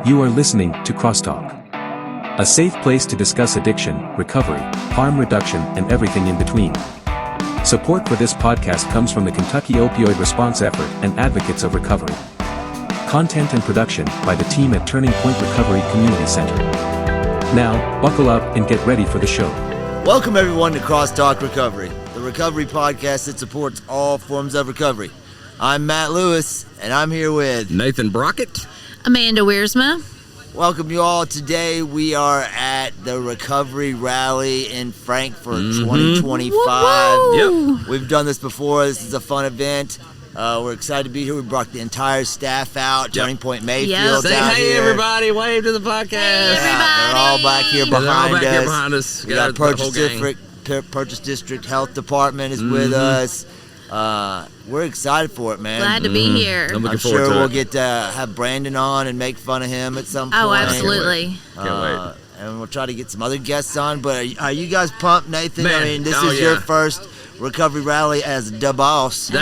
You are listening to CrossTalk, a safe place to discuss addiction, recovery, harm reduction, and everything in between. Support for this podcast comes from the Kentucky Opioid Response Effort and Advocates of Recovery. Content and production by the team at Turning Point Recovery Community Center. Now, buckle up and get ready for the show. Welcome everyone to CrossTalk Recovery, the recovery podcast that supports all forms of recovery. I'm Matt Lewis, and I'm here with Nathan Brockett, Amanda Wiersma. Welcome you all. Today we are at the Recovery Rally in Frankfort 2025. Yep. We've done this before. This is a fun event. We're excited to be here. We brought the entire staff out. Turning Point Mayfield's Say out hey here. Everybody, wave to the podcast. Hey, They're all back here behind us. We got Purchase District Health Department is with us. We're excited for it, man. Glad to be here. I'm sure we'll get to have Brandon on and make fun of him at some point. Oh, absolutely. Can't wait. And we'll try to get some other guests on. But are you guys pumped, Nathan? Man, I mean, this is your first recovery rally as the boss. No,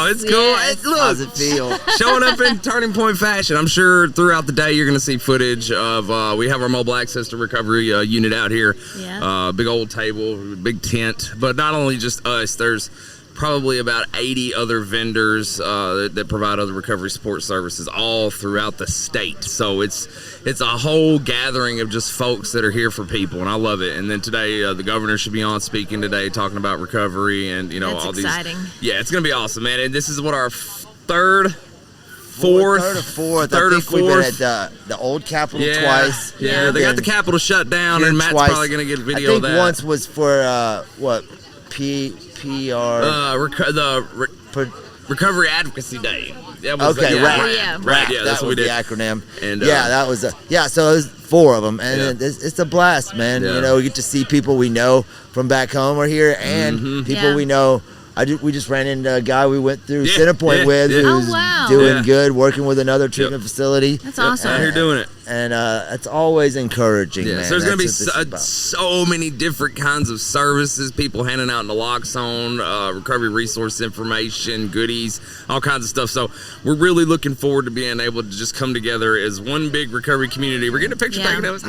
it's cool. Yes. Look, How's it feel? showing up in Turning Point fashion. I'm sure throughout the day you're going to see footage of, we have our mobile access to recovery unit out here. Yeah. Big old table, big tent. But not only just us, there's probably about 80 other vendors that provide other recovery support services all throughout the state. So it's a whole gathering of just folks that are here for people, and I love it. And then today, the governor should be on speaking today, talking about recovery and That's all exciting. these. Yeah, it's gonna be awesome, man. And this is what our Third or fourth. I think we've been at the old Capitol twice. Yeah, they got the Capitol shut down, and Matt's probably gonna get a video of that. I think once was for Recovery Advocacy Day. That was RAD. RAD. Yeah, that's that what we was did. the acronym. And that was so it was 4 of them, and it's a blast, man. Yeah. You know, we get to see people we know from back home are here, and people we know. We just ran into a guy we went through Centerpoint with who's doing good, working with another treatment facility. That's awesome. Out here doing it. And it's always encouraging, man. So there's going to be so many different kinds of services, people handing out naloxone, recovery resource information, goodies, all kinds of stuff. So we're really looking forward to being able to just come together as one big recovery community. We're getting a picture taken of us.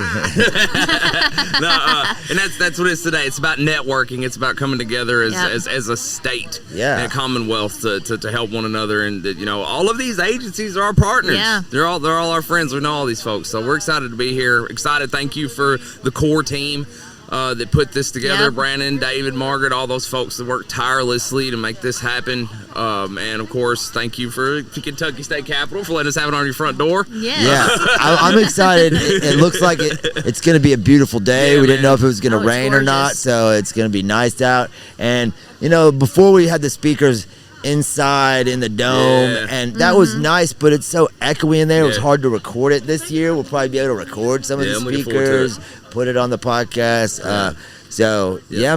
And that's what it is today. It's about networking. It's about coming together as a state and a commonwealth to help one another. And all of these agencies are our partners. Yeah. They're all our friends. We know all these folks. So we're excited to be here. Excited. Thank you for the core team that put this together. Yep. Brandon, David, Margaret, all those folks that worked tirelessly to make this happen. And of course, thank you for Kentucky State Capitol for letting us have it on your front door. Yeah. I'm excited. It looks like it's going to be a beautiful day. We didn't know if it was going to rain or not, so it's going to be nice out. And before we had the speakers inside in the dome, and that was nice, but it's so echoey in there. It was hard to record it this year. We'll probably be able to record some of the speakers, put it on the podcast.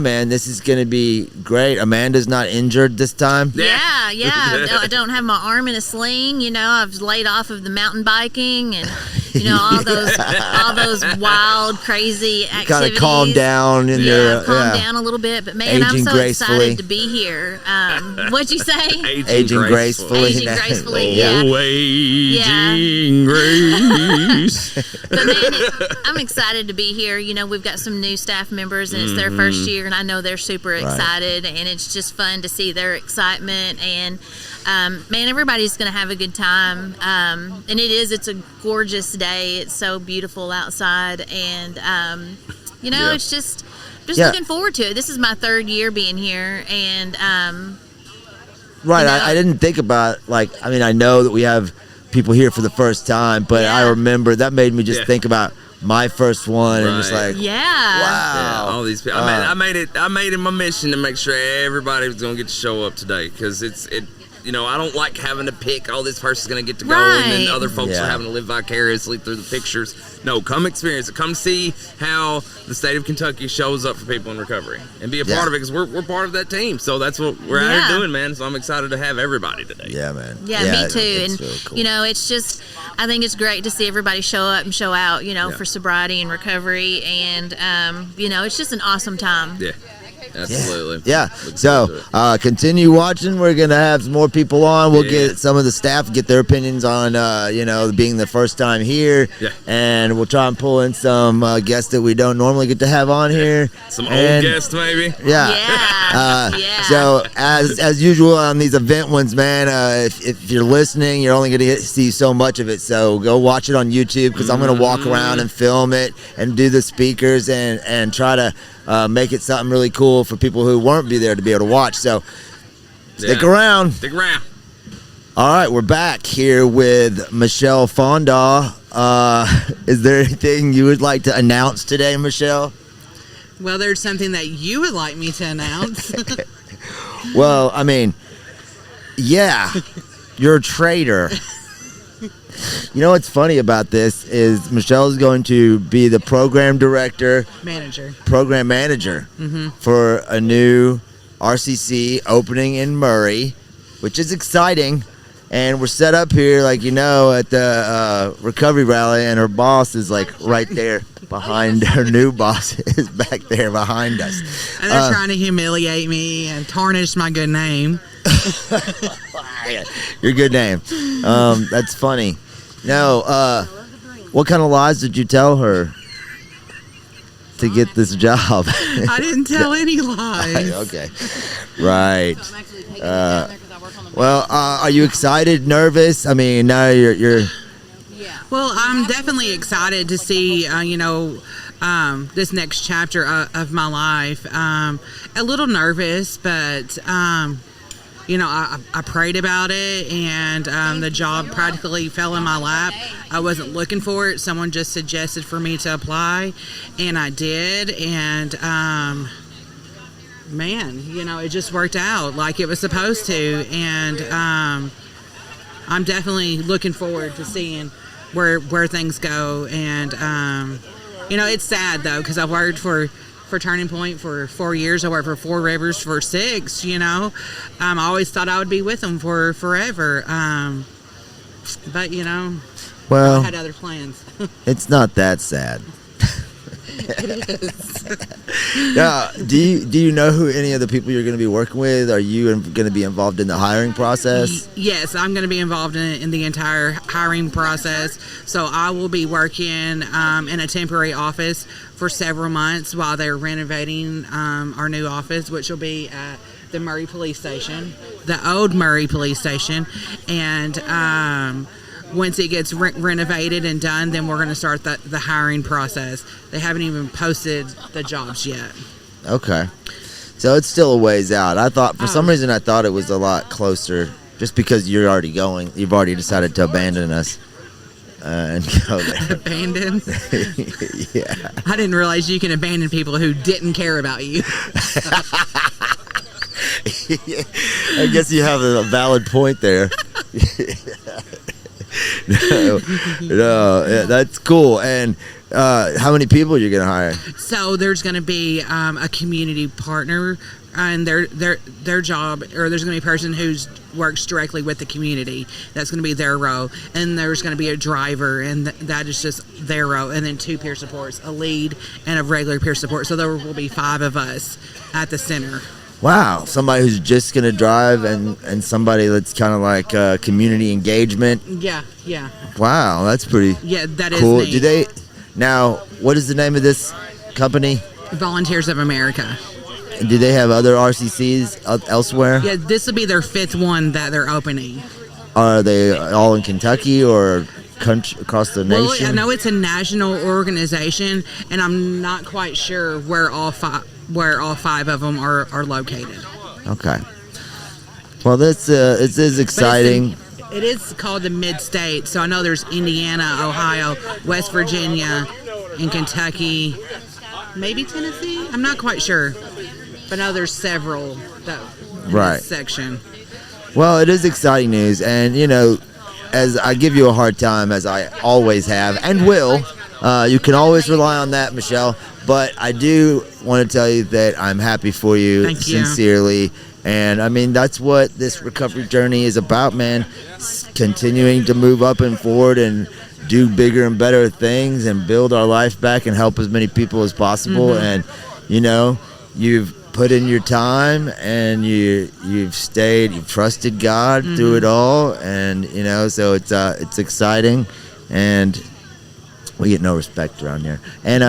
Man, this is going to be great. Amanda's not injured this time. Yeah. No, I don't have my arm in a sling. I've laid off of the mountain biking and all those wild, crazy activities. Kind of calm down in calm down a little bit. But man, I'm so excited to be here. What'd you say? Aging gracefully. Aging gracefully. Aging grace. But man, I'm excited to be here. We've got some new staff members, and it's their first year, and I know they're super excited, and it's just fun to see their excitement. And man, everybody's going to have a good time. And it's a gorgeous day. It's so beautiful outside, and it's just looking forward to it. This is my 3rd year being here, and I didn't think about I know that we have people here for the first time, but I remember that made me just think about my first one and just wow. Yeah, all these people. I made it my mission to make sure everybody was going to get to show up today, because I don't like having to pick, this person's going to get to go, and then other folks are having to live vicariously through the pictures. No, come experience it. Come see how the state of Kentucky shows up for people in recovery and be a part of it, because we're part of that team. So that's what we're out here doing, man. So I'm excited to have everybody today. Yeah, man. Yeah, me too. And, really cool. It's just, I think it's great to see everybody show up and show out, for sobriety and recovery. And, it's just an awesome time. Yeah. Absolutely. Yeah. So continue watching. We're gonna have some more people on. We'll get some of the staff, get their opinions on being the first time here. Yeah. And we'll try and pull in some guests that we don't normally get to have on here. Some old guests maybe. Yeah. So as usual on these event ones, man, if you're listening, you're only gonna see so much of it. So go watch it on YouTube, because I'm gonna walk around and film it and do the speakers and try to make it something really cool for people who won't be there to be able to watch. So stick around. Stick around. All right, we're back here with Michelle Fonda. Is there anything you would like to announce today, Michelle? Well, there's something that you would like me to announce. Well, I mean, yeah, you're a traitor. You know what's funny about this is Michelle is going to be the program manager for a new RCC opening in Murray, which is exciting. And we're set up here, like, at the recovery rally, and her boss is like right there behind her new boss is back there behind us. And they're trying to humiliate me and tarnish my good name. Your good name. That's funny. No, what kind of lies did you tell her to get this job? I didn't tell any lies. Okay. Right. Well, are you excited, nervous? I mean, now you're Well, I'm definitely excited to see, this next chapter of my life. A little nervous, but, I prayed about it, and the job practically fell in my lap. I wasn't looking for it. Someone just suggested for me to apply, and I did, and man, it just worked out like it was supposed to, and I'm definitely looking forward to seeing where things go. And it's sad though, because I've worked for Turning Point for 4 years. I worked for Four Rivers for 6. I always thought I would be with them for forever, but well, I had other plans. It's not that sad. It is. Yeah. Do you know who any of the people you're going to be working with? Are you going to be involved in the hiring process? Yes, I'm going to be involved in the entire hiring process. So I will be working in a temporary office for several months while they're renovating our new office, which will be at the Murray Police Station, the old Murray Police Station, and once it gets renovated and done, then we're going to start the hiring process. They haven't even posted the jobs yet. Okay. So it's still a ways out. I thought, for some reason, I thought it was a lot closer, just because you're already going. You've already decided to abandon us and go there. Abandon? Yeah. I didn't realize you can abandon people who didn't care about you. I guess you have a valid point there. No, that's cool. And how many people are you gonna hire? So there's gonna be a community partner, and their job, or there's gonna be a person who works directly with the community. That's gonna be their role, and there's gonna be a driver, and that is just their role, and then 2 peer supports, a lead and a regular peer support. So there will be 5 of us at the center. Wow, somebody who's just gonna drive and somebody that's kind of like community engagement. Yeah. Wow, that's pretty. Yeah, that cool. is neat. Do they now? What is the name of this company? Volunteers of America. Do they have other RCCs elsewhere? Yeah, this will be their 5th one that they're opening. Are they all in Kentucky or across the nation? Well, I know it's a national organization, and I'm not quite sure where all 5 of them are located. Okay. Well, this is exciting. It is called the Mid-State, so I know there's Indiana, Ohio, West Virginia, and Kentucky, maybe Tennessee. I'm not quite sure, but I know there's several in this section. Well, it is exciting news, and as I give you a hard time, as I always have and will, you can always rely on that, Michelle. But I do want to tell you that I'm happy for you. Thank you. Sincerely. And I mean, that's what this recovery journey is about, man. Continuing to move up and forward and do bigger and better things and build our life back and help as many people as possible. Mm-hmm. And, you've put in your time, and you've trusted God through it all, and so it's exciting, and we get no respect around here, and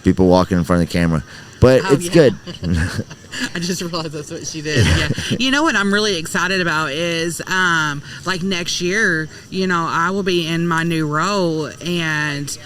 people walking in front of the camera, but it's good. I just realized that's what she did. Yeah. You know what I'm really excited about is like next year, I will be in my new role, and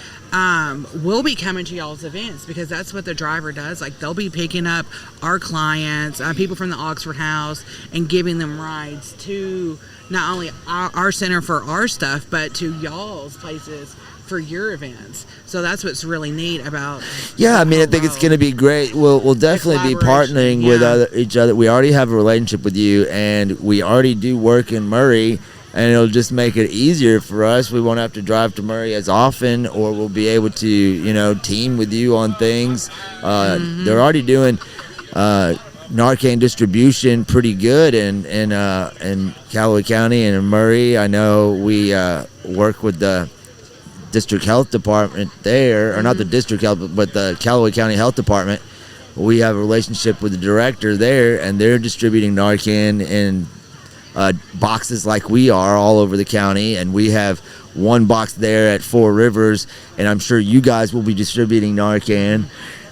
we'll be coming to y'all's events, because that's what the driver does. Like, they'll be picking up our clients, people from the Oxford House, and giving them rides to not only our center for our stuff, but to y'all's places for your events. So that's what's really neat about. Yeah, I mean, I think it's going to be great. We'll definitely be partnering with each other. We already have a relationship with you, and we already do work in Murray, and it'll just make it easier for us. We won't have to drive to Murray as often, or we'll be able to, team with you on things. They're already doing Narcan distribution pretty good in Callaway County and in Murray. I know we work with the district health department there, or not the district health, but the Callaway County Health Department. We have a relationship with the director there, and they're distributing Narcan in boxes like we are all over the county, and we have one box there at Four Rivers, and I'm sure you guys will be distributing Narcan.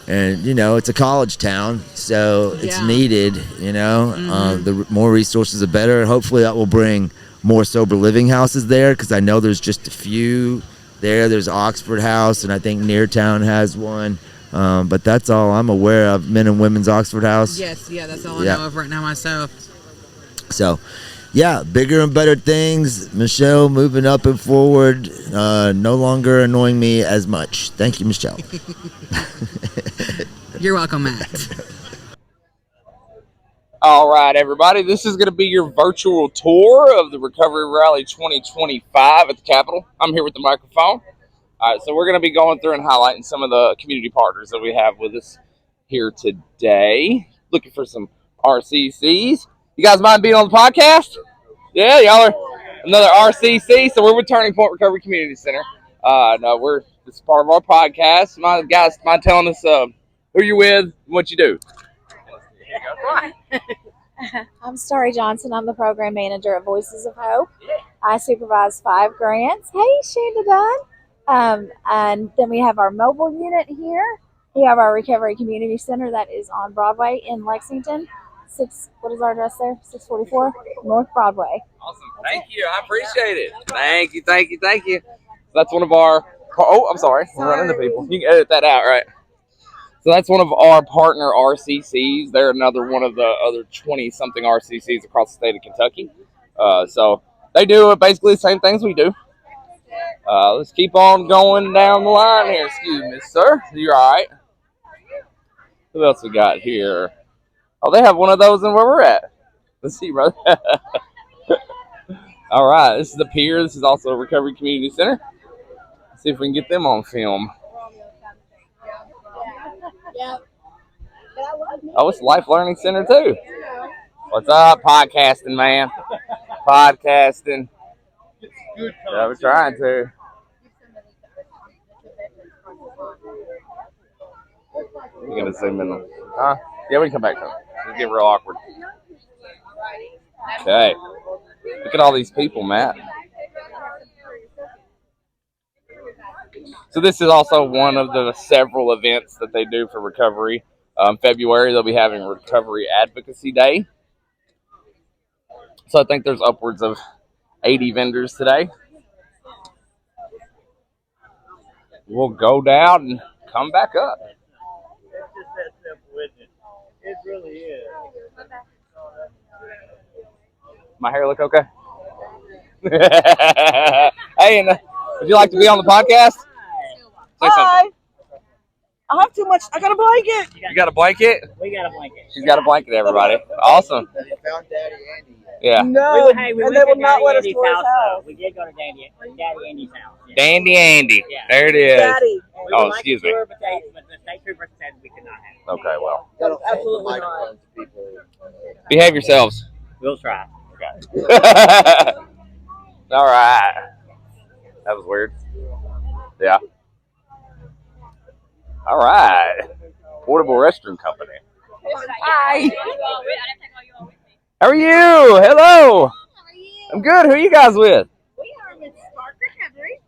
And it's a college town, so it's needed. The more resources, the better. Hopefully that will bring more sober living houses there, because I know there's just a few there. There's Oxford House, and I think Neartown has one, but that's all I'm aware of. Men and Women's Oxford House. Yes, that's all I know of right now myself. So bigger and better things. Michelle moving up and forward, no longer annoying me as much. Thank you, Michelle. You're welcome, Matt. All right, everybody. This is going to be your virtual tour of the Recovery Rally 2025 at the Capitol. I'm here with the microphone. All right, so we're going to be going through and highlighting some of the community partners that we have with us here today. Looking for some RCCs. You guys mind being on the podcast? Yeah, y'all are another RCC. So we're with Turning Point Recovery Community Center. This is part of our podcast. My guys mind telling us who you're with and what you do. I'm Starry Johnson. I'm the program manager at Voices of Hope. I supervise 5 grants. Hey, Shanda Dunn. And then we have our mobile unit here. We have our Recovery Community Center that is on Broadway in Lexington. What is our address there? 644 North Broadway. Awesome. Thank you. I appreciate it. Thank you. That's one of our... Oh, I'm sorry. We're running into people. You can edit that out, right? So that's one of our partner RCCs. They're another one of the other 20-something RCCs across the state of Kentucky. So they do basically the same things we do. Let's keep on going down the line here. Excuse me, sir. You're all right. Who else we got here? Oh, they have one of those in where we're at. Let's see, brother. All right. This is the pier. This is also a Recovery Community Center. Let's see if we can get them on film. Oh, it's Life Learning Center too. What's up, podcasting, man? Podcasting. Yeah, we're trying to. We're gonna zoom in. Huh? Yeah, we can come back to it. It'll get real awkward. Okay. Look at all these people, Matt. So this is also one of the several events that they do for recovery. February, they'll be having Recovery Advocacy Day. So I think there's upwards of 80 vendors today. We'll go down and come back up. It's just that simple, isn't it? It really is. My hair look okay? Hey, and would you like to be on the podcast? Say Hi. I have too much. I got a blanket. You got a blanket? We got a blanket. She's got a blanket, everybody. Awesome. Found Daddy Andy. Yeah. No, we and went they to will not Daddy let us Andy's to his house. house. We did go to Daddy Andy's house. Yeah. Dandy Andy. Yeah. There it is. Daddy. We Oh, would like excuse to me. tour, but the state trooper said we could not have it. Okay, well. That's absolutely not. Behave yourselves. We'll try. All right. That was weird. Yeah. All right. Portable Restroom Company. Hi. How are you? Hello. I'm good. Who are you guys with? We are with Spark Recovery.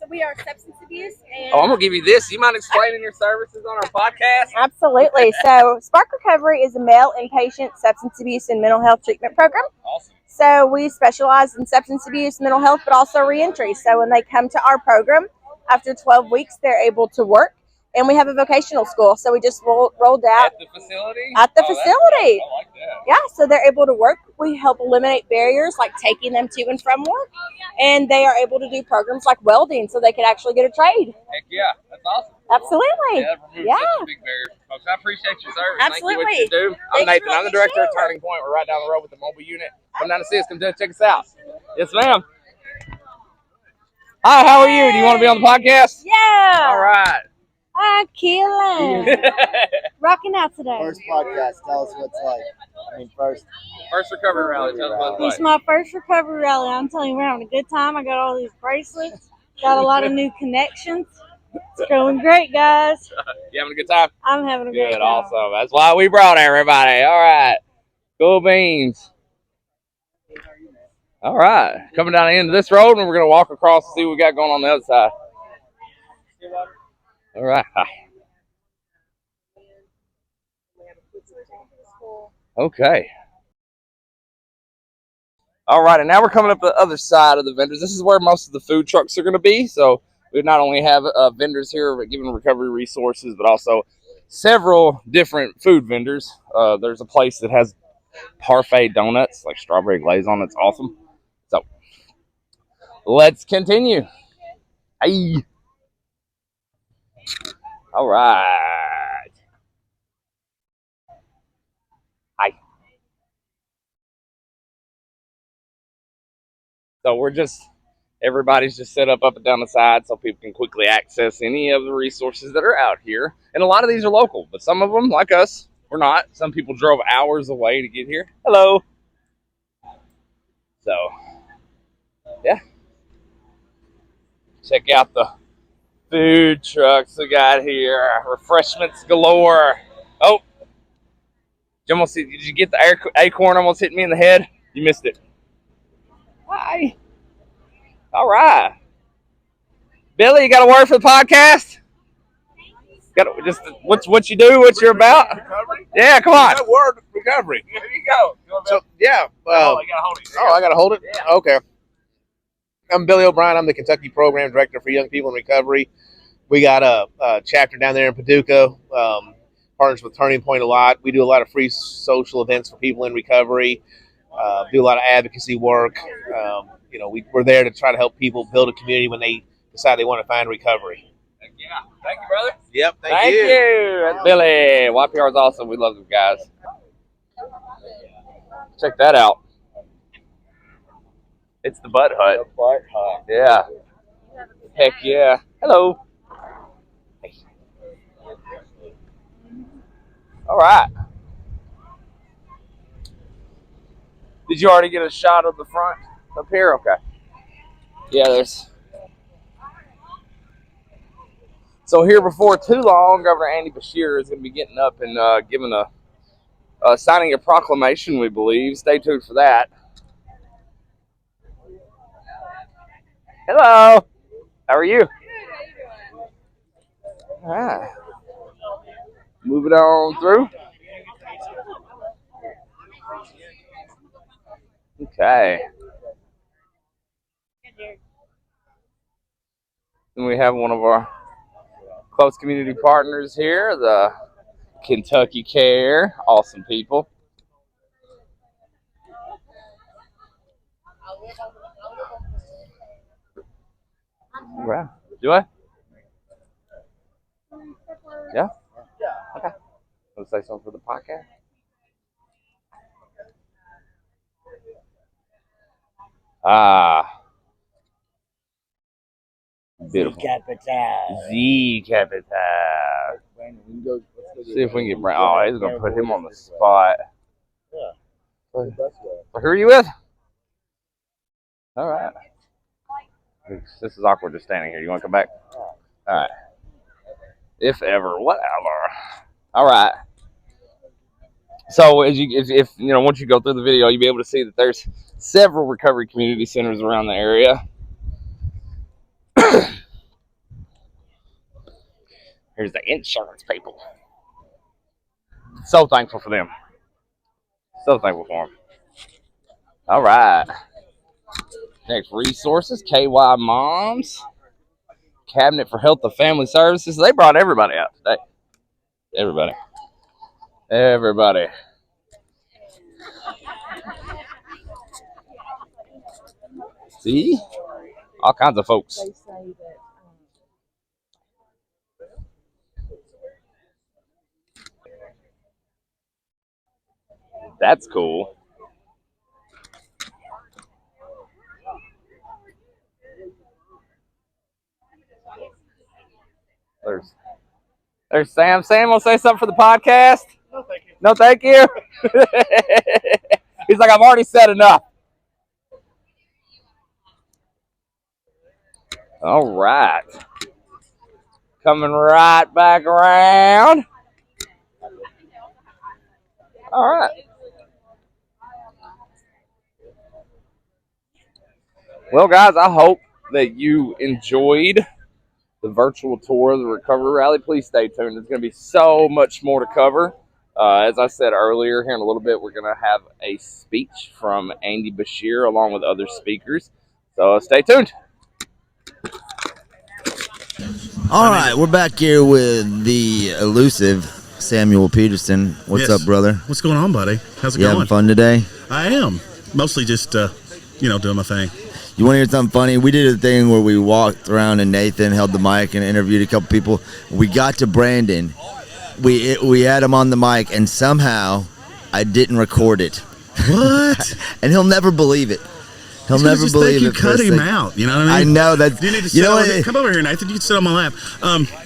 So we are substance abuse and... Oh, I'm going to give you this. You mind explaining your services on our podcast? Absolutely. So Spark Recovery is a male inpatient substance abuse and mental health treatment program. Awesome. So we specialize in substance abuse, mental health, but also reentry. So when they come to our program, after 12 weeks, they're able to work. And we have a vocational school. So we just rolled out. At the facility? At the facility. I like that. Yeah, so they're able to work. We help eliminate barriers like taking them to and from work. And they are able to do programs like welding so they can actually get a trade. Heck yeah. That's awesome. Absolutely. Yeah, that removes such a big barrier for folks. I appreciate your service. Absolutely. Thank you for what you do. I'm Nathan. I'm the director of Turning Point. We're right down the road with the mobile unit. Come down to see us. Come down and check us out. Yes, ma'am. Hi, how are you? Do you want to be on the podcast? Yeah. All right. I'm killing. Rocking out today. First podcast. Tell us what it's like. I mean, first recovery rally. Tell us what it's like. It's my first recovery rally. I'm telling you, we're having a good time. I got all these bracelets. Got a lot of new connections. It's going great, guys. You having a good time? I'm having a great Good, time. awesome. That's why we brought everybody. All right. Cool beans. All right. Coming down the end of this road, and we're going to walk across and see what we got going on the other side. All right. Okay. All right, and now we're coming up the other side of the vendors. This is where most of the food trucks are going to be. So we not only have vendors here giving recovery resources, but also several different food vendors. There's a place that has parfait donuts, like strawberry glaze on it. It's awesome. So let's continue. Hey. All right. Hi. So everybody's just set up and down the side so people can quickly access any of the resources that are out here. And a lot of these are local, but some of them, like us, we're not. Some people drove hours away to get here. Hello. So, yeah. Check out the food trucks we got here. Refreshments galore. Oh. Did you get the acorn almost hit me in the head? You missed it. Hi. All right. Billy, you got a word for the podcast? Got just what you do, what you're about? Recovery? Yeah, come on. That word, recovery. Here you go. So yeah. I gotta hold it. I gotta hold it. Yeah. Okay. I'm Billy O'Brien. I'm the Kentucky Program Director for Young People in Recovery. We got a chapter down there in Paducah. Partners with Turning Point a lot. We do a lot of free social events for people in recovery. Do a lot of advocacy work. We're there to try to help people build a community when they decide they want to find recovery. Yeah. Thank you, brother. Yep. Thank you. That's Billy. YPR is awesome. We love them guys. Check that out. It's the Butt Hut. The Butt Hut. Yeah. Heck yeah. Hello. Hey. All right. Did you already get a shot of the front up here? Okay. Yeah, there's. So here before too long, Governor Andy Beshear is going to be getting up and giving signing a proclamation, we believe. Stay tuned for that. Hello. How are you? All right. Moving on through. Okay. And we have one of our close community partners here, the Kentucky Care. Awesome people. Wow. Do I? Yeah? Okay. Want to say something for the podcast? Ah. Beautiful. Z Capital. See if we can get Brandon. Oh, he's going to put him on the spot. Yeah. So who are you with? All right. This is awkward just standing here. You want to come back? All right. If ever, whatever. All right. So as if once you go through the video, you'll be able to see that there's several recovery community centers around the area. Here's the insurance people. So thankful for them. So thankful for them. All right. Next, resources, KY Moms, Cabinet for Health and Family Services. They brought everybody out today. Everybody. See? All kinds of folks. That's cool. There's Sam. Sam will say something for the podcast. No, thank you. No, thank you. He's like, I've already said enough. All right. Coming right back around. All right. Well, guys, I hope that you enjoyed the virtual tour of the Recovery Rally. Please stay tuned. There's going to be so much more to cover. As I said earlier, here in a little bit, we're going to have a speech from Andy Bashir along with other speakers. So stay tuned. All right, we're back here with the elusive Samuel Peterson. What's up, brother? What's going on, buddy? How's it You going? having fun today? I am. Mostly just, doing my thing. You want to hear something funny? We did a thing where we walked around and Nathan held the mic and interviewed a couple people. We got to Brandon. We had him on the mic, and somehow I didn't record it. What? And he'll never believe it. He'll He's never just believe think you it. cut him out. You know what I mean? I know that. You need to sit come over here, Nathan. You can sit on my lap.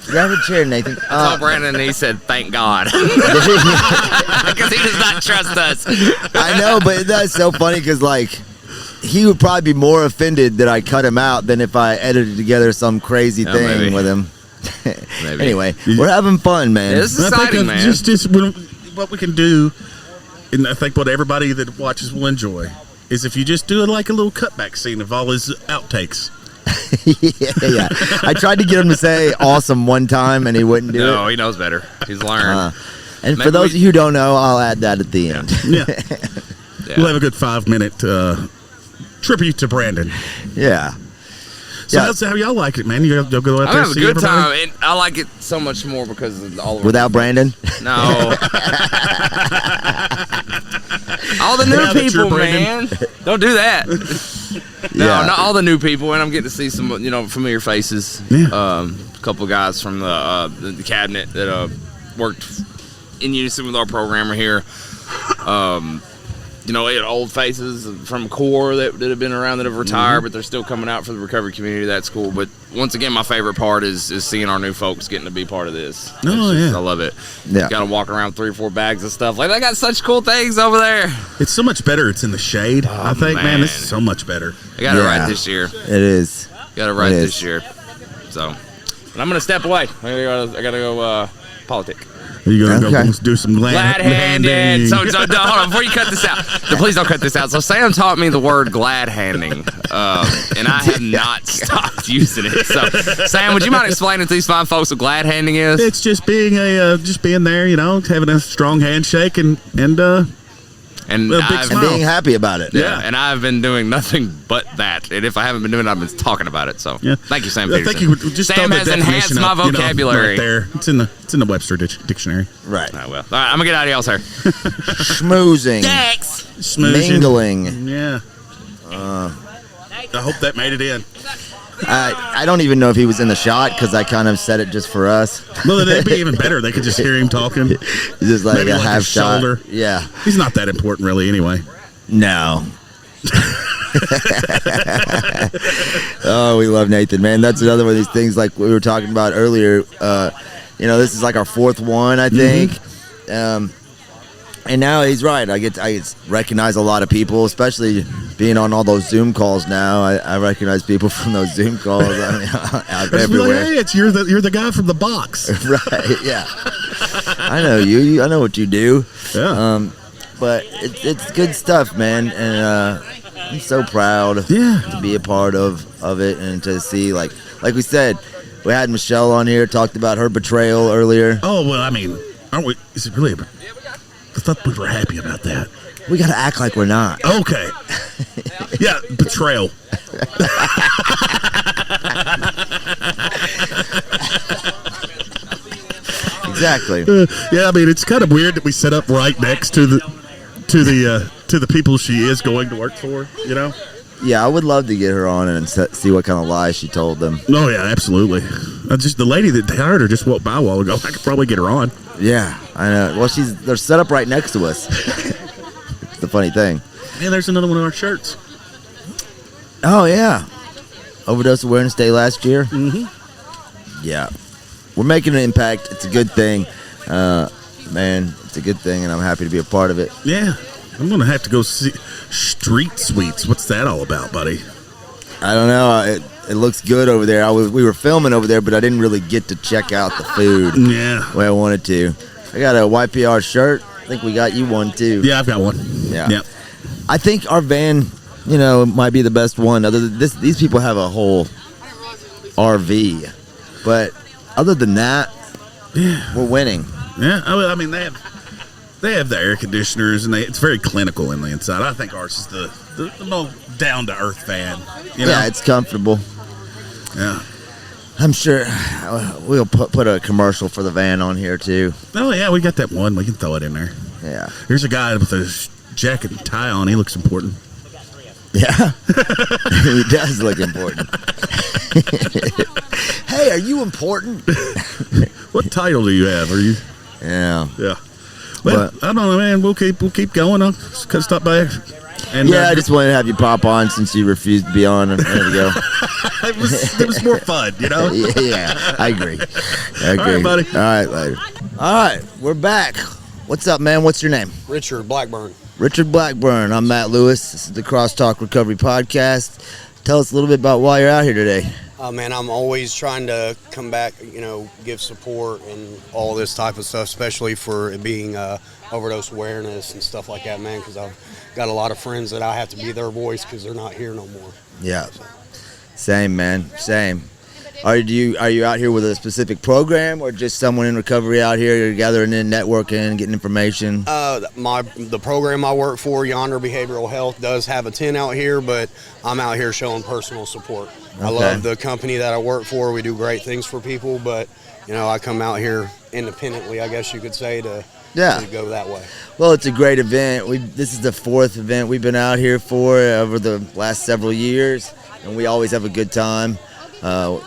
Grab a chair, Nathan. I told Brandon, and he said, "Thank God," because he does not trust us. I know, but that's so funny because he would probably be more offended that I cut him out than if I edited together some crazy thing maybe. with him. Anyway, we're having fun, man. It's exciting, man. Just what we can do, and I think what everybody that watches will enjoy, is if you just do like a little cutback scene of all his outtakes. yeah. I tried to get him to say awesome one time, and he wouldn't do it. No, he knows better. He's learned. And for those of you who don't know, I'll add that at the end. Yeah. We'll have a good 5-minute tribute to Brandon. Yeah. So that's how y'all like it, man. You'll go out I there have and a see good everybody? time, and I like it so much more because of all of Without Brandon? No. All the new Now that people, you're man. Don't do that. No, Yeah. not all the new people, and I'm getting to see some, familiar faces. Yeah. A couple of guys from the cabinet that worked in unison with our programmer here. We had old faces from CORE that have been around that have retired, but they're still coming out for the recovery community. That's cool. But once again, my favorite part is seeing our new folks getting to be part of this. I love it. Yeah. Got to walk around 3 or 4 bags of stuff. Like, they got such cool things over there. It's so much better. It's in the shade. I think, man, this is so much better. I got it right this year. It is. Got it right this year. So, but I'm going to step away. I got to go politic. Are you going to go do some glad-handing? So hold on, before you cut this out, please don't cut this out. So Sam taught me the word glad-handing, and I have not stopped using it. So Sam, would you mind explaining to these fine folks what glad-handing is? It's just being there, having a strong handshake and And being happy about it. Yeah, and I've been doing nothing but that. And if I haven't been doing it, I've been talking about it. So thank you, Sam Peterson. Thank you. Just Sam has enhanced my vocabulary. Right there. It's in the Webster dictionary. Right. Oh, well. All right, I'm going to get out of y'all's hair. Schmoozing. Dex. Mingling. Yeah. I hope that made it in. I don't even know if he was in the shot because I kind of said it just for us. Well, that'd be even better. They could just hear him talking. Just like maybe a like half his shot. shoulder. Yeah. He's not that important, really, anyway. No. Oh, we love Nathan, man. That's another one of these things like we were talking about earlier. This is like our 4th one, I think. And now he's right. I get to recognize a lot of people, especially being on all those Zoom calls now. I recognize people from those Zoom calls out everywhere. Like, hey, you're the guy from the box. Right, yeah. I know you. I know what you do. Yeah. But it's good stuff, man, and I'm so proud to be a part of it and to see like we said, we had Michelle on here, talked about her betrayal earlier. Oh well, I mean, aren't we? Is it really? I thought we were happy about that. We got to act like we're not. Okay. Yeah, betrayal. Exactly. Yeah, I mean, it's kind of weird that we set up right next to the people she is going to work for. You know. Yeah, I would love to get her on and see what kind of lies she told them. Oh yeah, absolutely. Just the lady that hired her just walked by a while ago. I could probably get her on. Yeah, I know. Well, they're set up right next to us. It's the funny thing. Yeah, there's another one of our shirts. Oh yeah, Overdose Awareness Day last year. Mm-hmm. Yeah, we're making an impact. It's a good thing, man. It's a good thing, and I'm happy to be a part of it. Yeah, I'm gonna have to go see Street Sweets. What's that all about, buddy? I don't know. It looks good over there. We were filming over there, but I didn't really get to check out the food. Yeah, the way I wanted to. I got a YPR shirt. I think we got you one too. Yeah, I've got one. Yeah. Yep. I think our van, might be the best one. Other than this, these people have a whole RV, but other than that, we're winning. Yeah, I mean they have the air conditioners and it's very clinical in the inside. I think ours is the more down to earth van. Yeah, it's comfortable. Yeah, I'm sure we'll put a commercial for the van on here too. Oh yeah, we got that one. We can throw it in there. Yeah. Here's a guy with a jacket and tie on. He looks important. Yeah, he does look important. Hey, are you important? What title do you have? Are you? Yeah. Yeah. Well, I don't know, man. We'll keep going. I'll stop by. And I just wanted to have you pop on since you refused to be on a minute ago. it was more fun, Yeah, I agree. All right, buddy. All right, later. All right, we're back. What's up, man? What's your name? Richard Blackburn. Richard Blackburn. I'm Matt Lewis. This is the CrossTalk Recovery Podcast. Tell us a little bit about why you're out here today. Man, I'm always trying to come back, give support and all this type of stuff, especially for it being overdose awareness and stuff like that, man, because I've got a lot of friends that I have to be their voice because they're not here no more. Yeah. Same, man. Same. Are you out here with a specific program or just someone in recovery out here? You're gathering in, networking, getting information? The program I work for, Yonder Behavioral Health, does have a tent out here, but I'm out here showing personal support. Okay. I love the company that I work for. We do great things for people, but I come out here independently, I guess you could say, to go that way. Well, it's a great event. This is the 4th event we've been out here for over the last several years, and we always have a good time.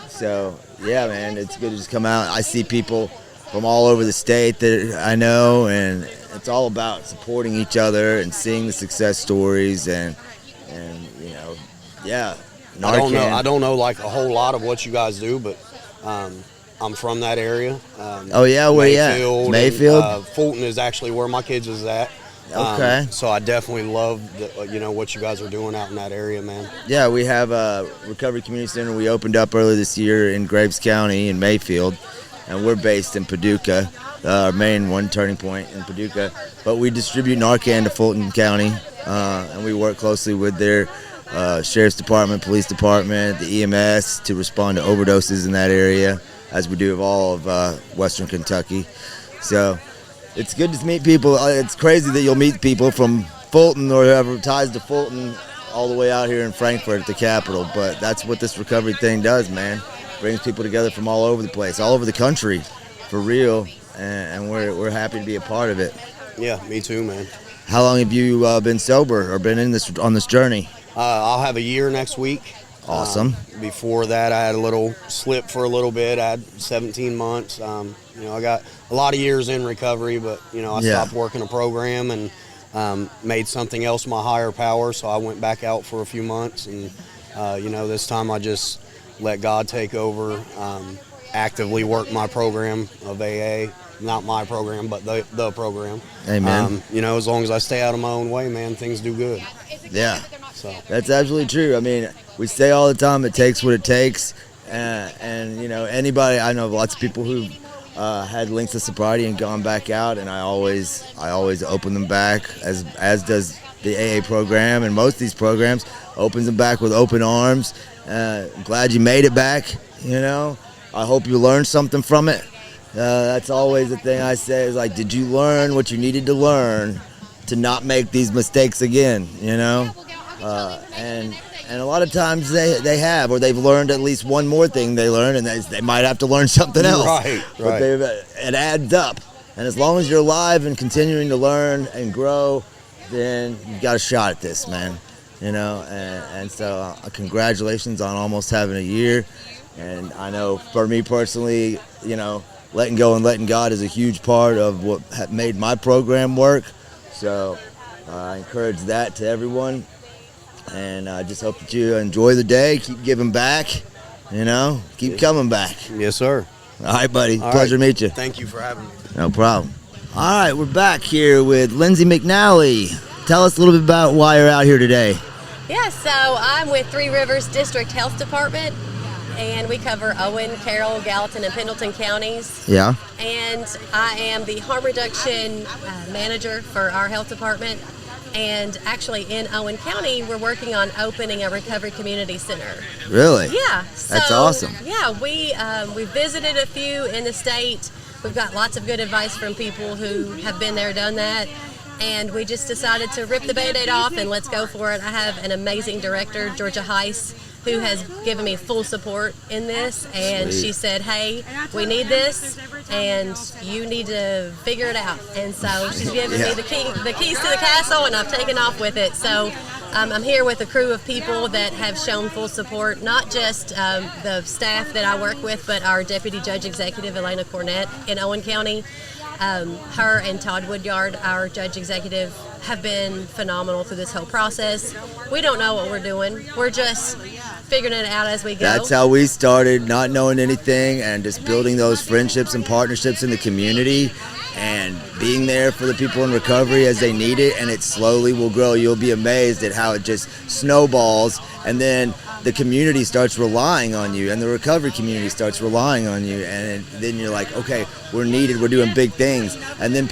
So, yeah, man, it's good to just come out. I see people from all over the state that I know, and it's all about supporting each other and seeing the success stories and yeah. Narcan. I don't know like a whole lot of what you guys do, but I'm from that area. Oh, yeah? Where you at? Mayfield? And, Fulton is actually where my kids is at. Okay. So I definitely love what you guys are doing out in that area, man. Yeah, we have a recovery community center we opened up earlier this year in Graves County in Mayfield, and we're based in Paducah, our main one turning point in Paducah. But we distribute Narcan to Fulton County, and we work closely with their sheriff's department, police department, the EMS to respond to overdoses in that area, as we do of all of Western Kentucky. So it's good to meet people. It's crazy that you'll meet people from Fulton or whoever ties to Fulton all the way out here in Frankfort at the Capitol. But that's what this recovery thing does, man. Brings people together from all over the place, all over the country, for real. And we're happy to be a part of it. Yeah, me too, man. How long have you been sober or been on this journey? I'll have a year next week. Awesome. Before that, I had a little slip for a little bit. I had 17 months. I got a lot of years in recovery, but, I stopped working a program and made something else my higher power. So I went back out for a few months. And, this time I just let God take over, actively work my program of AA. Not my program, but the program. Amen. As long as I stay out of my own way, man, things do good. Yeah. So that's absolutely true. I mean, we say all the time it takes what it takes, and anybody. I know lots of people who had links to sobriety and gone back out, and I always open them back, as does the AA program, and most of these programs opens them back with open arms. I'm glad you made it back. I hope you learned something from it. That's always the thing I say is like, did you learn what you needed to learn to not make these mistakes again? And a lot of times they have, or they've learned at least one more thing they learned, and they might have to learn something else. Right. But it adds up. And as long as you're alive and continuing to learn and grow, then you've got a shot at this, man. And so congratulations on almost having a year. And I know for me personally, letting go and letting God is a huge part of what made my program work. So I encourage that to everyone. And I just hope that you enjoy the day. Keep giving back, keep coming back. Yes, sir. All right, buddy. All Pleasure right. to meet you. Thank you for having me. No problem. All right, we're back here with Lindsay McNally. Tell us a little bit about why you're out here today. Yeah, so I'm with Three Rivers District Health Department, and we cover Owen, Carroll, Gallatin, and Pendleton counties. Yeah. And I am the harm reduction manager for our health department. And actually in Owen County, we're working on opening a recovery community center. Really? Yeah. That's awesome. Yeah, we visited a few in the state. We've got lots of good advice from people who have been there, done that. And we just decided to rip the Band-Aid off and let's go for it. I have an amazing director, Georgia Heiss, who has given me full support in this. And Sweet. she said, hey, we need this and you need to figure it out. And so she's given me the keys to the castle, and I've taken off with it. So I'm here with a crew of people that have shown full support, not just the staff that I work with, but our Deputy Judge Executive, Elena Cornett in Owen County. Her and Todd Woodyard, our Judge Executive, have been phenomenal through this whole process. We don't know what we're doing. We're just figuring it out as we go. That's how we started, not knowing anything and just building those friendships and partnerships in the community and being there for the people in recovery as they need it, and it slowly will grow. You'll be amazed at how it just snowballs, and then the community starts relying on you, and the recovery community starts relying on you, and then you're like, okay, we're needed, we're doing big things, and then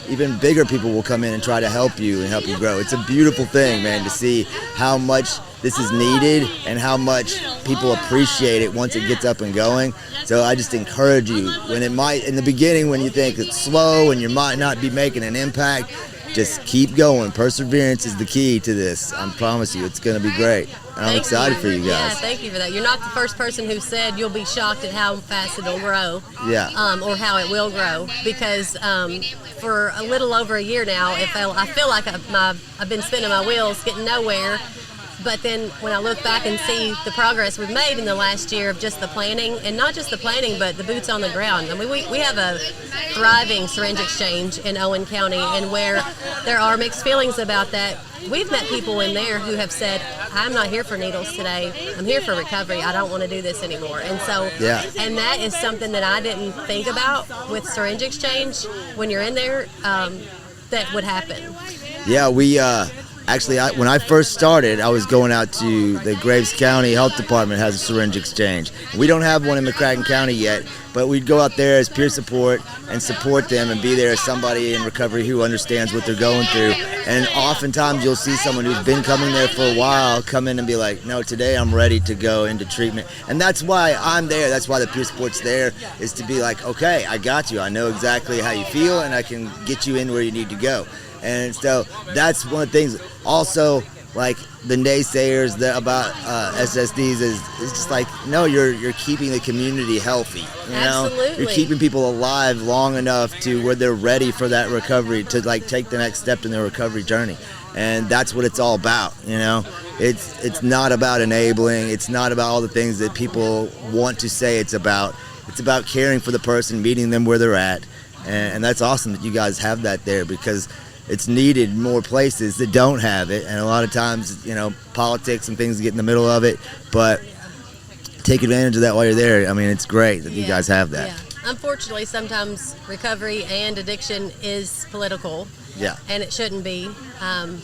even bigger people will come in and try to help you and help you grow. It's a beautiful thing, man, to see how much this is needed and how much people appreciate it once it gets up and going. So I just encourage you, when it might, in the beginning, when you think it's slow and you might not be making an impact, just keep going. Perseverance is the key to this. I promise you, it's going to be great. And I'm excited for you guys. Yeah, thank you for that. You're not the first person who said you'll be shocked at how fast it'll grow. Yeah. Or how it will grow, because for a little over a year now, I feel like I've been spinning my wheels, getting nowhere. But then when I look back and see the progress we've made in the last year of just the planning, and not just the planning, but the boots on the ground. I mean, we have a thriving syringe exchange in Owen County, and where there are mixed feelings about that, we've met people in there who have said, I'm not here for needles today. I'm here for recovery. I don't want to do this anymore. And so, and that is something that I didn't think about with syringe exchange. When you're in there, that would happen. Yeah, we... Actually, when I first started, I was going out to the Graves County Health Department has a syringe exchange. We don't have one in McCracken County yet, but we'd go out there as peer support and support them and be there as somebody in recovery who understands what they're going through. And oftentimes you'll see someone who's been coming there for a while come in and be like, no, today I'm ready to go into treatment. And that's why I'm there. That's why the peer support's there, is to be like, okay, I got you. I know exactly how you feel, and I can get you in where you need to go. And so that's one of the things. Also, like the naysayers about SSDs is just like, no, you're keeping the community healthy. You know? Absolutely. You're keeping people alive long enough to where they're ready for that recovery, to like take the next step in their recovery journey. And that's what it's all about. You know, it's not about enabling. It's not about all the things that people want to say it's about. It's about caring for the person, meeting them where they're at. And that's awesome that you guys have that there, because it's needed more places that don't have it, and a lot of times, you know, politics and things get in the middle of it, but take advantage of that while you're there. I mean, it's great that you guys have that. Yeah. Unfortunately, sometimes recovery and addiction is political. Yeah. And it shouldn't be,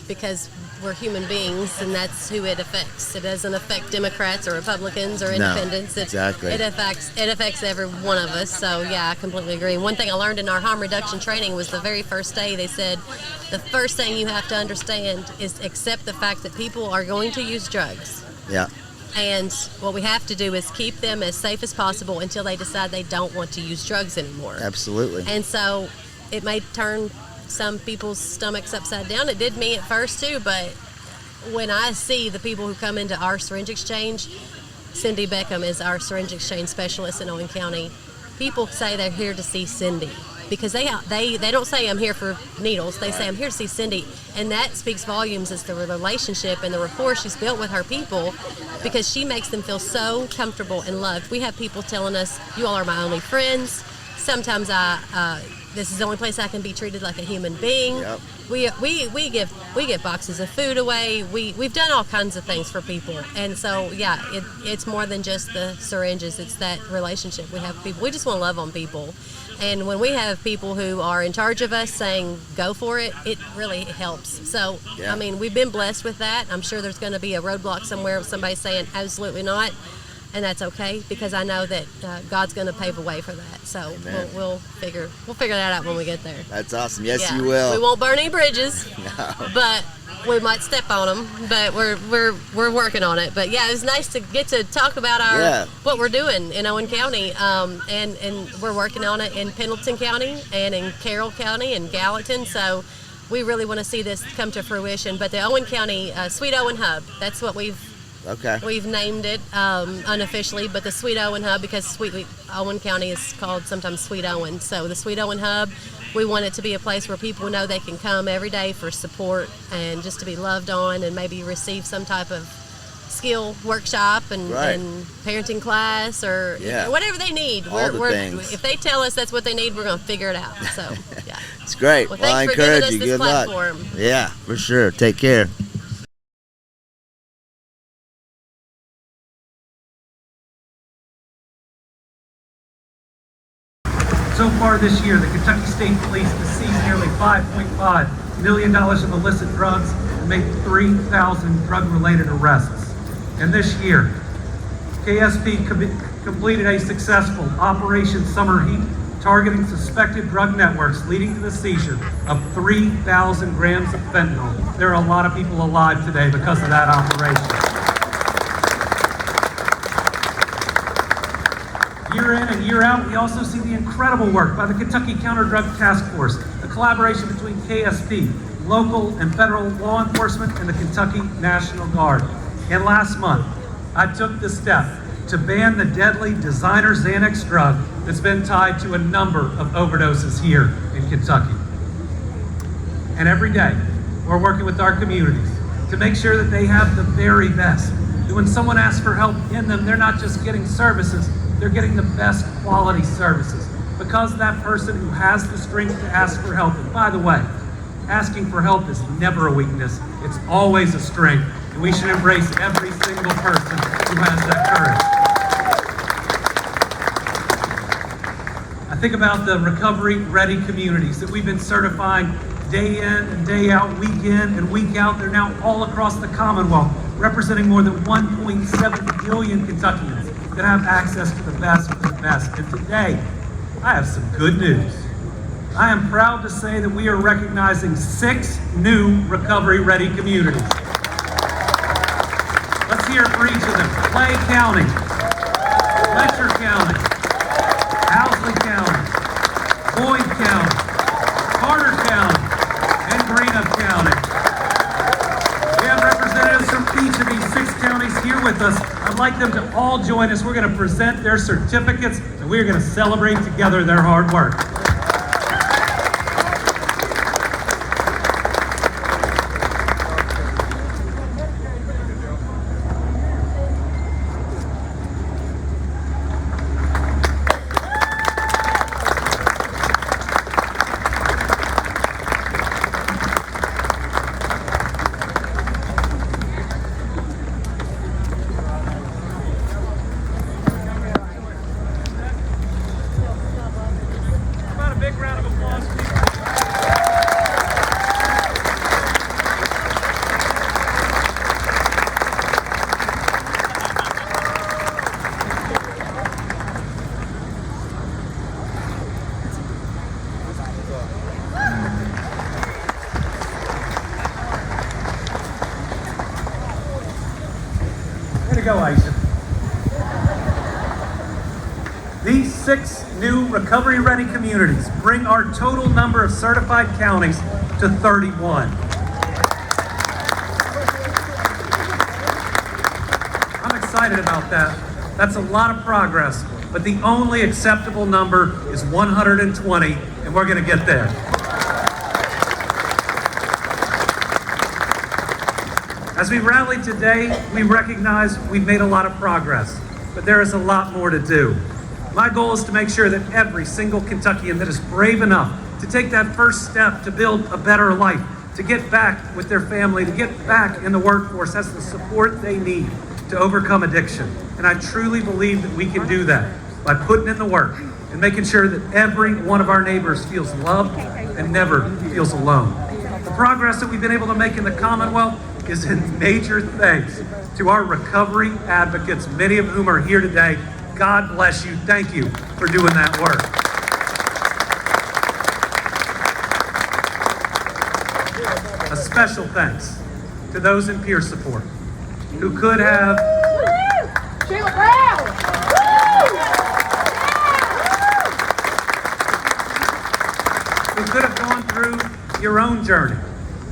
because we're human beings, and that's who it affects. It doesn't affect Democrats or Republicans or independents. Exactly. It affects every one of us. So yeah, I completely agree. One thing I learned in our harm reduction training was the very first day they said the first thing you have to understand is accept the fact that people are going to use drugs. Yeah. And what we have to do is keep them as safe as possible until they decide they don't want to use drugs anymore. Absolutely. And so it may turn some people's stomachs upside down. It did me at first too, but when I see the people who come into our syringe exchange, Cindy Beckham is our syringe exchange specialist in Owen County. People say they're here to see Cindy because they don't say I'm here for needles. They say I'm here to see Cindy, and that speaks volumes as the relationship and the rapport she's built with her people, because she makes them feel so comfortable and loved. We have people telling us, "You all are my only friends." Sometimes this is the only place I can be treated like a human being. Yep. We give boxes of food away. We've done all kinds of things for people, and so yeah, it's more than just the syringes. It's that relationship we have with people. We just want to love on people, and when we have people who are in charge of us saying go for it, it really helps. So Yeah. I mean, we've been blessed with that. I'm sure there's going to be a roadblock somewhere with somebody saying absolutely not. And that's okay, because I know that God's going to pave a way for that. So we'll figure that out when we get there. That's awesome. Yes, Yeah. you will. We won't burn any bridges, No. but we might step on them. But we're working on it. But yeah, it was nice to get to talk about what we're doing in Owen County, and we're working on it in Pendleton County and in Carroll County and Gallatin. So we really want to see this come to fruition. But the Owen County Sweet Owen Hub, that's what we've named it unofficially, but the Sweet Owen Hub, because Owen County is called sometimes Sweet Owen. So the Sweet Owen Hub, we want it to be a place where people know they can come every day for support and just to be loved on, and maybe receive some type of skill workshop and parenting class or whatever they need. Things. If they tell us that's what they need, we're going to figure it out. So yeah, it's great. Well, I thanks for giving encourage us you. this Good platform. luck. Yeah, for sure. Take care. So far this year, the Kentucky State Police has seized nearly $5.5 million of illicit drugs and made 3,000 drug-related arrests. And this year, KSP completed a successful Operation Summer Heat, targeting suspected drug networks, leading to the seizure of 3,000 grams of fentanyl. There are a lot of people alive today because of that operation. Year in and year out, we also see the incredible work by the Kentucky Counter-Drug Task Force, a collaboration between KSP, local and federal law enforcement, and the Kentucky National Guard. And last month, I took the step to ban the deadly designer Xanax drug that's been tied to a number of overdoses here in Kentucky. And every day, we're working with our communities to make sure that they have the very best. That when someone asks for help in them, they're not just getting services, they're getting the best quality services, because that person who has the strength to ask for help, and by the way, asking for help is never a weakness, it's always a strength, and we should embrace every single person who has that courage. I think about the recovery-ready communities that we've been certifying day in and day out, week in and week out. They're now all across the Commonwealth, representing more than 1.7 million Kentuckians that have access to the best of the best. And today, I have some good news. I am proud to say that we are recognizing 6 new recovery-ready communities. Let's hear it for each of them. Clay County, Letcher County, Housley County, Boyd County, Carter County, and Greenup County. We have representatives from each of these 6 counties here with us. I'd like them to all join us. We're going to present their certificates, and we're going to celebrate together their hard work. go, Aisha. These 6 new recovery-ready communities bring our total number of certified counties to 31. I'm excited about that. That's a lot of progress, but the only acceptable number is 120, and we're going to get there. As we rally today, we recognize we've made a lot of progress, but there is a lot more to do. My goal is to make sure that every single Kentuckian that is brave enough to take that first step to build a better life, to get back with their family, to get back in the workforce, has the support they need to overcome addiction. And I truly believe that we can do that by putting in the work and making sure that every one of our neighbors feels loved and never feels alone. The progress that we've been able to make in the Commonwealth is in major thanks to our recovery advocates, many of whom are here today. God bless you. Thank you for doing that work. A special thanks to those in peer support who could have gone through your own journey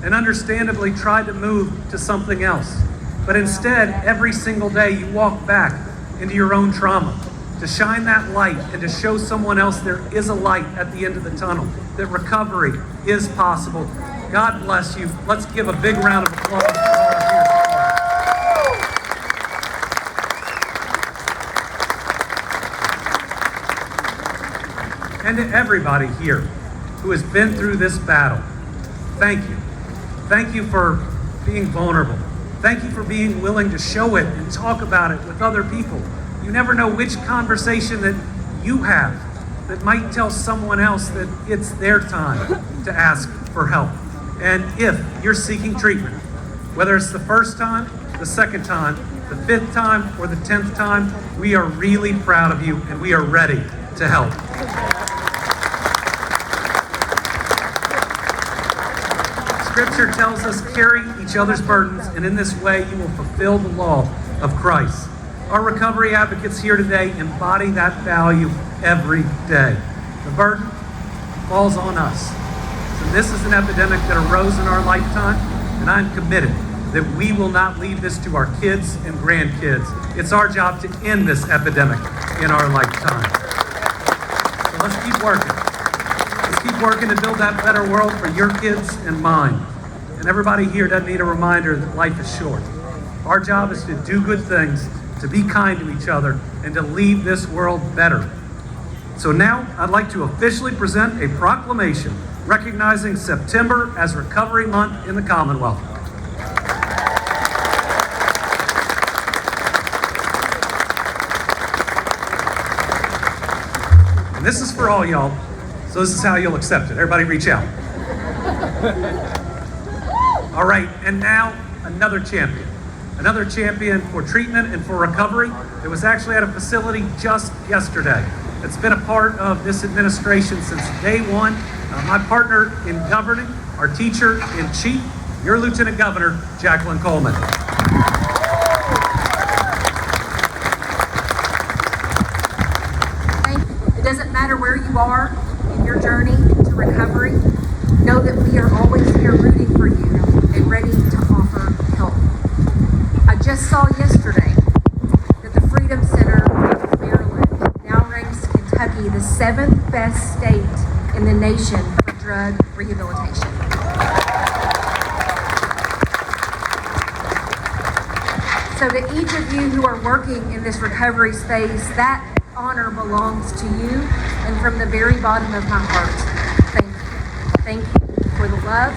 and understandably tried to move to something else. But instead, every single day you walk back into your own trauma to shine that light and to show someone else there is a light at the end of the tunnel, that recovery is possible. God bless you. Let's give a big round of applause for all of you. And to everybody here who has been through this battle, thank you. Thank you for being vulnerable. Thank you for being willing to show it and talk about it with other people. You never know which conversation that you have that might tell someone else that it's their time to ask for help. And if you're seeking treatment, whether it's the first time, the second time, the 5th time, or the 10th time, we are really proud of you and we are ready to help. Scripture tells us, carry each other's burdens, and in this way you will fulfill the law of Christ. Our recovery advocates here today embody that value every day. The burden falls on us. So this is an epidemic that arose in our lifetime, and I'm committed that we will not leave this to our kids and grandkids. It's our job to end this epidemic in our lifetime. So let's keep working. Let's keep working to build that better world for your kids and mine. And everybody here doesn't need a reminder that life is short. Our job is to do good things, to be kind to each other, and to leave this world better. So now I'd like to officially present a proclamation recognizing September as Recovery Month in the Commonwealth. And this is for all y'all, so this is how you'll accept it. Everybody reach out. All right, and now another champion. Another champion for treatment and for recovery. It was actually at a facility just yesterday. It's been a part of this administration since day one. My partner in governing, our teacher in chief, your Lieutenant Governor, Jacqueline Coleman. It doesn't matter where you are in your journey to recovery. Know that we are always here rooting for you and ready to offer help. I just saw yesterday that the Freedom Center of Maryland now ranks Kentucky the 7th best state in the nation for drug rehabilitation. So to each of you who are working in this recovery space, that honor belongs to you, and from the very bottom of my heart, thank you. Thank you for the love,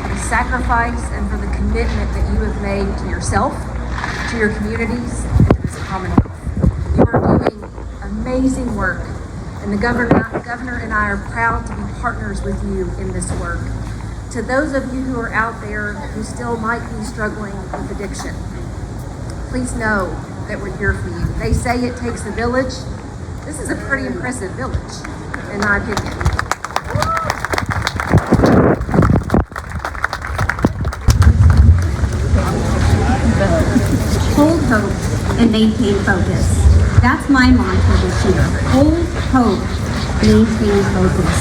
the sacrifice, and for the commitment that you have made to yourself, to your communities, and to this Commonwealth. You are doing amazing work, and the governor and I are proud to be partners with you in this work. To those of you who are out there who still might be struggling with addiction, please know that we're here for you. They say it takes a village. This is a pretty impressive village, in my opinion. Hold hope and maintain focus. That's my mantra this year. Hold hope, maintain focus.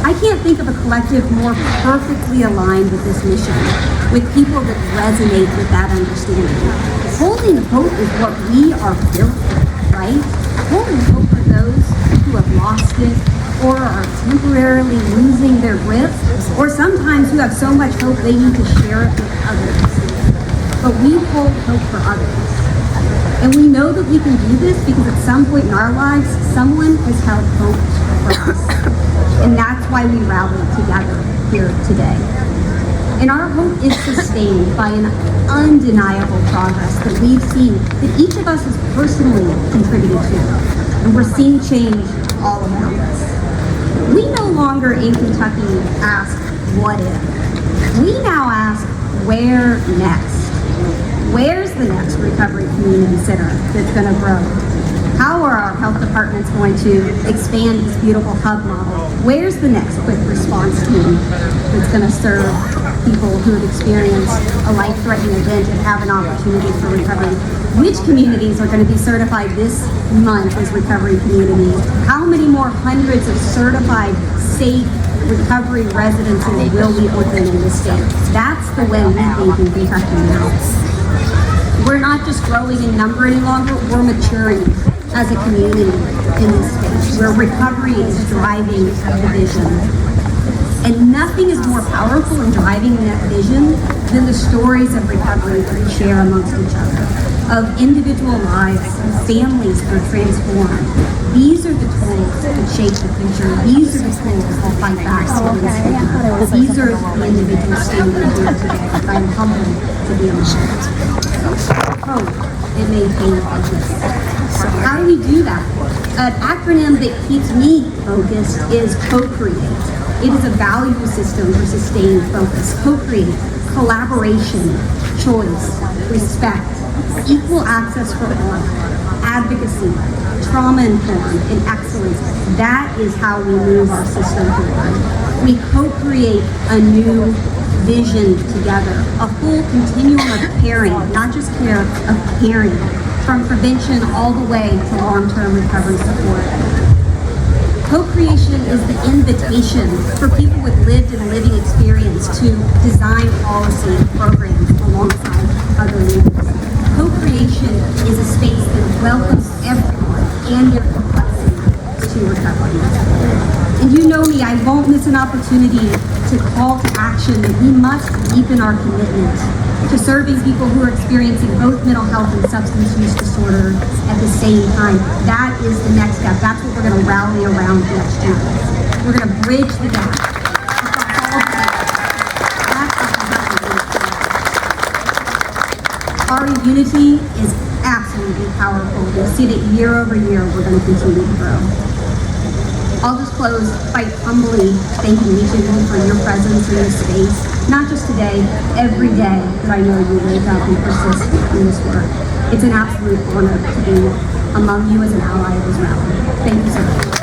I can't think of a collective more perfectly aligned with this mission, with people that resonate with that understanding. Holding hope is what we are built for, right? Holding hope for those who have lost it or are temporarily losing their grip, or sometimes who have so much hope they need to share it with others. But we hold hope for others. And we know that we can do this because at some point in our lives, someone has held hope for us. And that's why we rallied together here today. And our hope is sustained by an undeniable progress that we've seen, that each of us has personally contributed to. And we're seeing change all around us. We no longer in Kentucky ask, what if? We now ask, where next? Where's the next recovery community center that's going to grow? How are our health departments going to expand this beautiful hub model? Where's the next quick response team that's going to serve people who have experienced a life-threatening event and have an opportunity for recovery? Which communities are going to be certified this month as recovery communities? How many more hundreds of certified, safe recovery residences will be open in the state? That's the way we think in Kentucky now. We're not just growing in number any longer, we're maturing as a community in this space, where recovery is driving the vision. And nothing is more powerful in driving that vision than the stories of recovery that we share amongst each other, of individual lives, of families that are transformed. These are the tools that shape the future. These are the tools that fight back against stigma. These are the individuals standing here today. I'm humbled to be among them. Hope and maintain focus. How do we do that? An acronym that keeps me focused is co-create. It is a value system for sustained focus. Co-create, collaboration, choice, respect, equal access for all, advocacy, trauma-informed, and excellence. That is how we move our system forward. We co-create a new vision together, a full continuum of caring, not just care, of caring, from prevention all the way to long-term recovery support. Co-creation is the invitation for people with lived and living experience to design policy programs alongside other leaders. Co-creation is a space that welcomes everyone and their complexity to recovery. And you know me, I won't miss an opportunity to call to action that we must deepen our commitment to serving people who are experiencing both mental health and substance use disorder at the same time. That is the next step. That's what we're going to rally around next year. We're going to bridge the gap. Our unity is absolutely powerful. You'll see that year over year we're going to continue to grow. I'll just close by humbly thanking each of you for your presence in this space, not just today, every day that I know you wake up and persist in this work. It's an absolute honor to be among you as an ally of this rally. Thank you so much.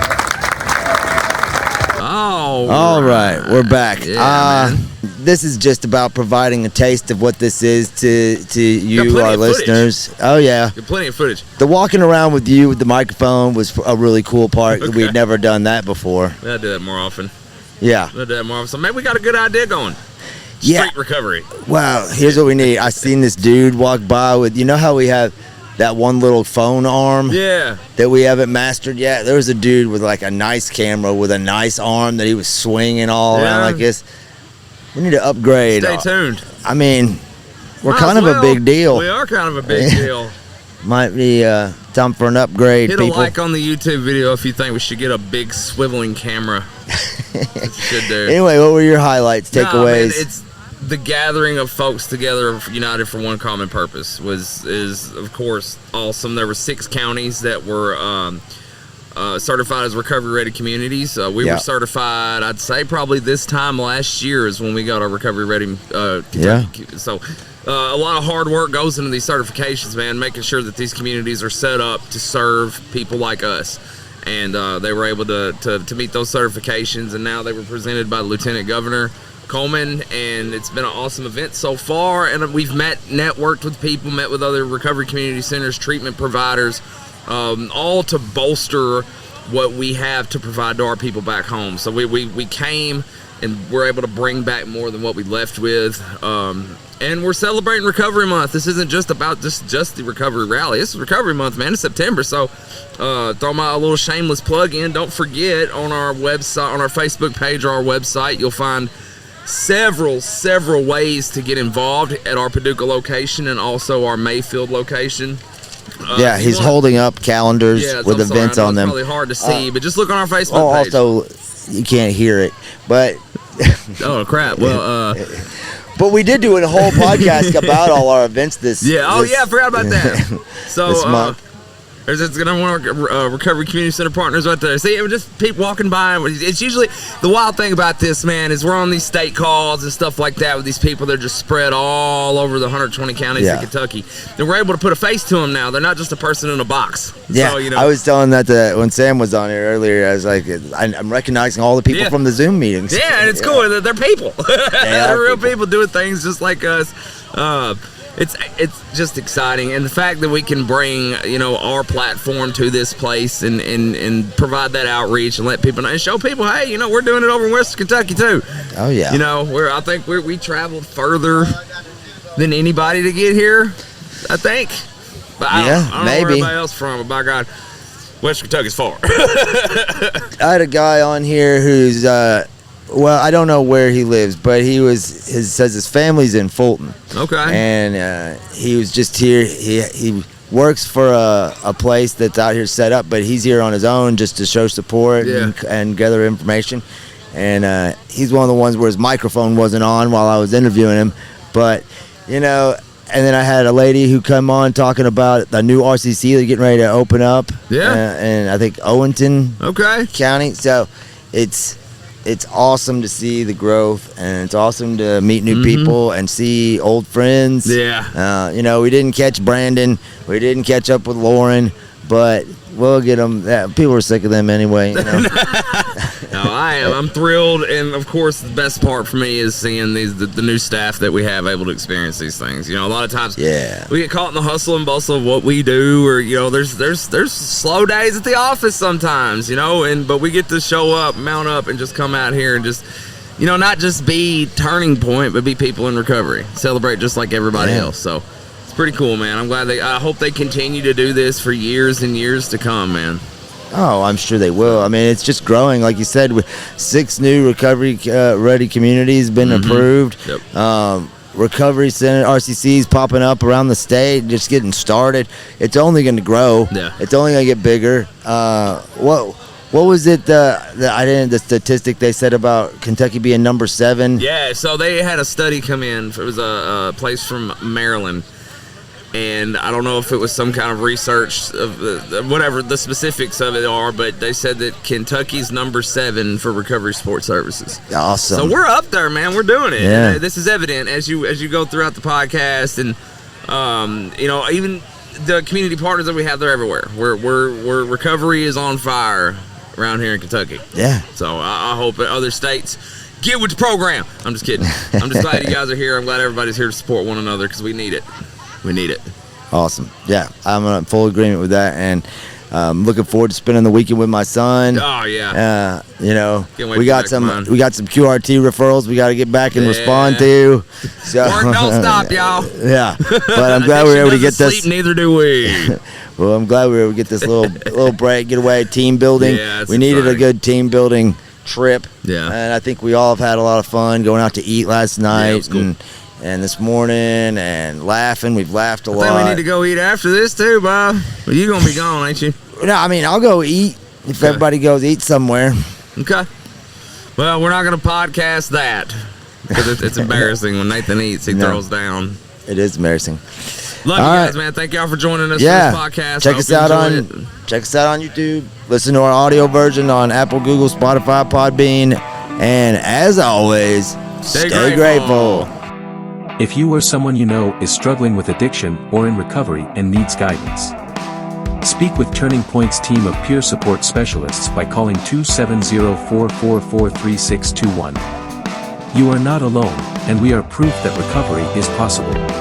All right, we're back. Yeah, this is just about providing a taste of what this is to you, our listeners. Footage. Oh yeah, got plenty of footage. The walking around with you with the microphone was a really cool part. Okay. We'd never done that before. We gotta do that more often. Yeah, we gotta do that more often. So maybe we got a good idea going. Street recovery. Wow, here's what we need. I seen this dude walk by with, you know how we have that one little phone arm that we haven't mastered yet? There was a dude with like a nice camera with a nice arm that he was swinging all around like this. We need to upgrade. Stay tuned. I mean, we're kind of a big deal. We are kind of a big deal. Might be time for an upgrade. Hit people. A like on the YouTube video if you think we should get a big swiveling camera. Should do. Anyway, what were your highlights, takeaways? Man, it's the gathering of folks together, united for one common purpose, is of course awesome. There were 6 counties that were certified as recovery-ready communities. We were certified, I'd say, probably this time last year is when we got our recovery-ready. So a lot of hard work goes into these certifications, man, making sure that these communities are set up to serve people like us. And they were able to meet those certifications, and now they were presented by the Lieutenant Governor. Coleman, and it's been an awesome event so far. And we've networked with people, met with other recovery community centers, treatment providers, all to bolster what we have to provide to our people back home. So we came and we're able to bring back more than what we left with. And we're celebrating Recovery Month. This isn't just about just the Recovery Rally. This is Recovery Month, man. It's September. So throw my little shameless plug in. Don't forget, on our website, on our Facebook page or our website, you'll find several ways to get involved at our Paducah location and also our Mayfield location. He's holding up calendars with events on them. It's probably hard to see, but just look on our Facebook page. Also, you can't hear it, but oh crap! Well, but we did do a whole podcast about all our events this. I forgot about that. So this month. There's one of our recovery community center partners right there. See, just people walking by. It's usually the wild thing about this, man, is we're on these state calls and stuff like that with these people. They're just spread all over the 120 counties of Kentucky. And we're able to put a face to them now. They're not just a person in a box. Yeah, so, I was telling that when Sam was on here earlier. I was like, I'm recognizing all the people from the Zoom meetings. Yeah, and it's cool. They're people. They're real people doing things just like us. It's just exciting, and the fact that we can bring our platform to this place and provide that outreach and let people know and show people, hey, we're doing it over in Western Kentucky too. Oh yeah. I think we traveled further than anybody to get here. I think. But I don't know where everybody else from. But by God, Western Kentucky's far. I had a guy on here who's well, I don't know where he lives, but says his family's in Fulton. Okay. And he was just here. He works for a place that's out here set up, but he's here on his own just to show support and gather information. And he's one of the ones where his microphone wasn't on while I was interviewing him. But, and then I had a lady who come on talking about the new RCC they're getting ready to open up. Yeah. And I think Owenton County. So it's awesome to see the growth, and it's awesome to meet new people and see old friends. Yeah. We didn't catch Brandon. We didn't catch up with Lauren, but we'll get them. People are sick of them anyway. No, I am. I'm thrilled, and of course, the best part for me is seeing the new staff that we have able to experience these things. A lot of times, we get caught in the hustle and bustle of what we do, or there's slow days at the office sometimes, but we get to show up, mount up, and just come out here and just, not just be Turning Point, but be people in recovery, celebrate just like everybody else. So it's pretty cool, man. I hope they continue to do this for years and years to come, man. Oh, I'm sure they will. I mean, it's just growing. Like you said, with 6 new recovery-ready communities been approved. Yep. Recovery center RCCs popping up around the state, just getting started. It's only going to grow. Yeah. It's only going to get bigger. What was it? The statistic they said about Kentucky being number 7. Yeah. So they had a study come in. It was a place from Maryland. And I don't know if it was some kind of research of whatever the specifics of it are, but they said that Kentucky's number 7 for recovery support services. Awesome. So we're up there, man. We're doing it. Yeah. And this is evident as you go throughout the podcast, and even the community partners that we have, they're everywhere. We're recovery is on fire around here in Kentucky. Yeah. So I hope that other states get with the program. I'm just kidding. I'm just glad you guys are here. I'm glad everybody's here to support one another because we need it. We need it. Awesome. Yeah, I'm in full agreement with that, and looking forward to spending the weekend with my son. Oh yeah. We got some QRT referrals we got to get back and respond to. So work don't stop, y'all. Yeah, but I'm glad we were able to get this. Sleep, neither do we. Well, I'm glad we were able to get this little break, get away, team building. Yeah, we needed a good team building trip. Yeah, and I think we all have had a lot of fun going out to eat last night. Yeah, it was cool. And this morning, and laughing. We've laughed a lot. I think we need to go eat after this too, Bob. Well, you're gonna be gone, ain't you? No, I mean, I'll go eat if everybody goes eat somewhere. Okay. Well, we're not gonna podcast that because it's embarrassing when Nathan eats. He throws down. It is embarrassing. Love you guys, man. Thank y'all for joining us for this podcast. Check us out on YouTube. Listen to our audio version on Apple, Google, Spotify, Podbean, and as always, stay grateful. If you or someone you know is struggling with addiction or in recovery and needs guidance, speak with Turning Point's team of peer support specialists by calling 270-444-3621. You are not alone, and we are proof that recovery is possible.